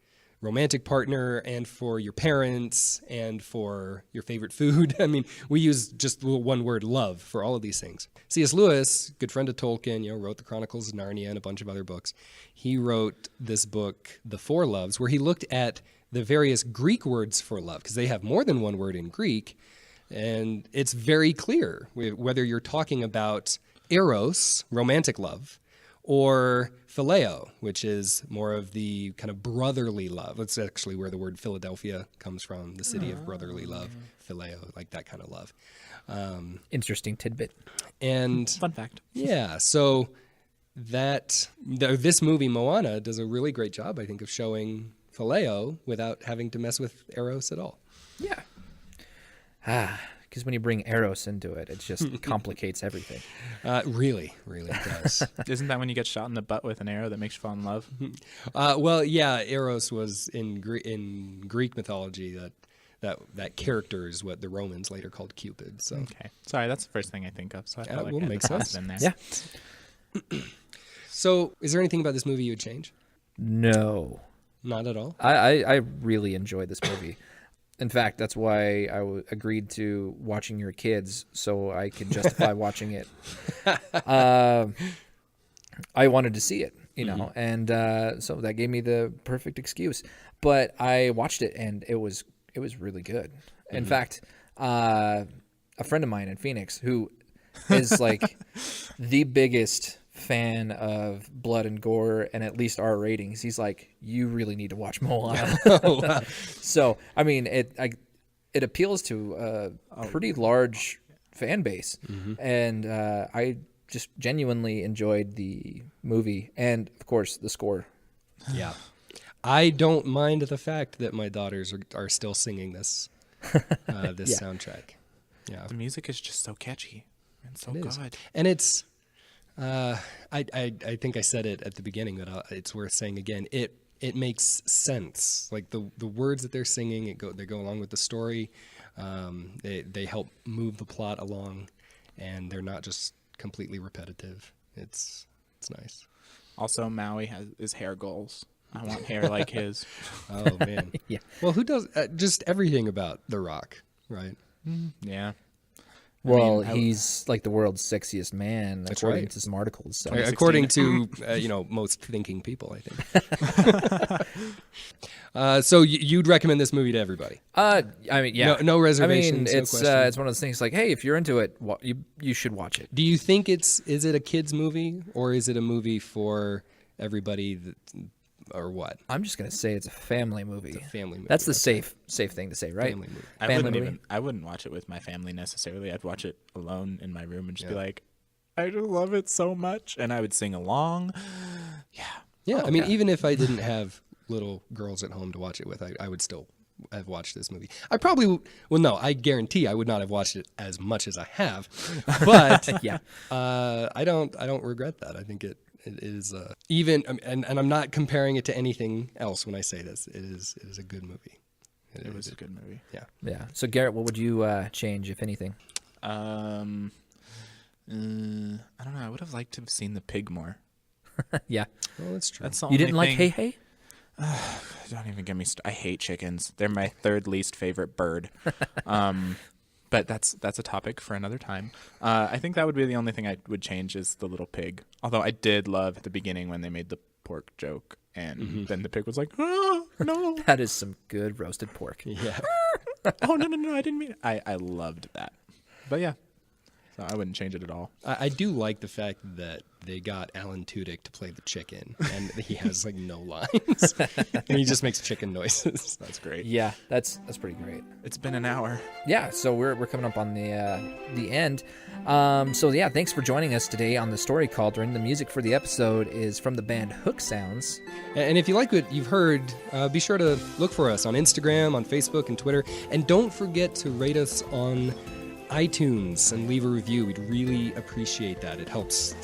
romantic partner and for your parents and for your favorite food. I mean, we use just one word, love, for all of these things. C.S. Lewis, good friend of Tolkien, wrote the Chronicles of Narnia and a bunch of other books. He wrote this book, The Four Loves, where he looked at the various Greek words for love, because they have more than one word in Greek, and it's very clear whether you're talking about eros, romantic love, or phileo, which is more of the kind of brotherly love. That's actually where the word Philadelphia comes from, the city of brotherly love, phileo, like that kind of love. Interesting tidbit. And Fun fact. yeah, so this movie, Moana, does a really great job, I think, of showing phileo without having to mess with eros at all. Yeah. Because when you bring eros into it, it just complicates everything. Really does. Isn't that when you get shot in the butt with an arrow that makes you fall in love? Well, yeah, eros was in Greek mythology that character is what the Romans later called Cupid. So Okay. Sorry, that's the first thing I think of. So I felt like well, I makes had to sense. toss it in there. Yeah. So, is there anything about this movie you would change? No. Not at all. I really enjoyed this movie. In fact, that's why I agreed to watching your kids, so I could justify watching it. I wanted to see it, and so that gave me the perfect excuse. But I watched it, and it was really good. In fact, a friend of mine in Phoenix, who is like the biggest fan of blood and gore and at least R ratings, he's like, you really need to watch Moana. So I mean, it appeals to a pretty large fan base, and I just genuinely enjoyed the movie and of course the score. Yeah, I don't mind the fact that my daughters are still singing this soundtrack. Yeah, The music is just so catchy and so it is. good. And it's I think I said it at the beginning, but it's worth saying again. It makes sense. Like the words that they're singing, they go along with the story. They help move the plot along, and they're not just completely repetitive. It's nice. Also, Maui has his hair goals. I want hair like his. Oh man. Yeah. Well, who does just everything about The Rock, right? Yeah. Well, he's like the world's sexiest man, That's according right. to some articles. So. According to most thinking people, I think. So you'd recommend this movie to everybody? I mean, yeah, No reservations. I mean, it's no it's one of those things like, hey, if you're into it, you should watch it. Do you think is it a kids movie or is it a movie for everybody or what? I'm just gonna say it's a family movie. It's a family movie. That's the safe thing to say, right? Family movie. I wouldn't watch it with my family necessarily. I'd watch it alone in my room and just be like, I just love it so much, and I would sing along. Yeah, I mean, even if I didn't have little girls at home to watch it with, I would still have watched this movie. I probably I guarantee I would not have watched it as much as I have. But Yeah. I don't regret that. I think it is even, and I'm not comparing it to anything else when I say this. It is a good movie. It was a good movie. Yeah. Yeah. So Garrett, what would you change, if anything? I don't know. I would have liked to have seen the pig more. Yeah. Well, that's true. That's the You didn't only like thing. Hey? Don't even get me. I hate chickens. They're my third least favorite bird. But that's a topic for another time. I think that would be the only thing I would change is the little pig. Although I did love at the beginning when they made the pork joke, and then the pig was like, "Oh no, That is some good roasted pork. Yeah. oh no, I didn't mean it." I loved that. But yeah, so I wouldn't change it at all. I do like the fact that they got Alan Tudyk to play the chicken, and he has like no lines, and he just makes chicken noises. That's great. Yeah, that's pretty great. It's been an hour. Yeah, so we're coming up on the end. So yeah, thanks for joining us today on the Story Cauldron. The music for the episode is from the band Hook Sounds. And if you like what you've heard, be sure to look for us on Instagram, on Facebook, and Twitter, and don't forget to rate us on iTunes and leave a review. We'd really appreciate that. It helps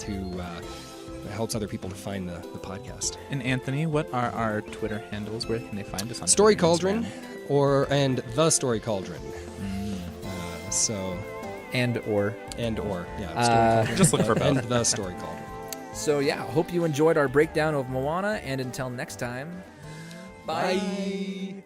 other people to find the podcast. And Anthony, what are our Twitter handles? Where can they find us on Story Twitter and Cauldron Instagram? and The Story Cauldron. And or. Yeah. Story Cauldron. Just look for both. And The Story Cauldron. So yeah, hope you enjoyed our breakdown of Moana, and until next time, Bye.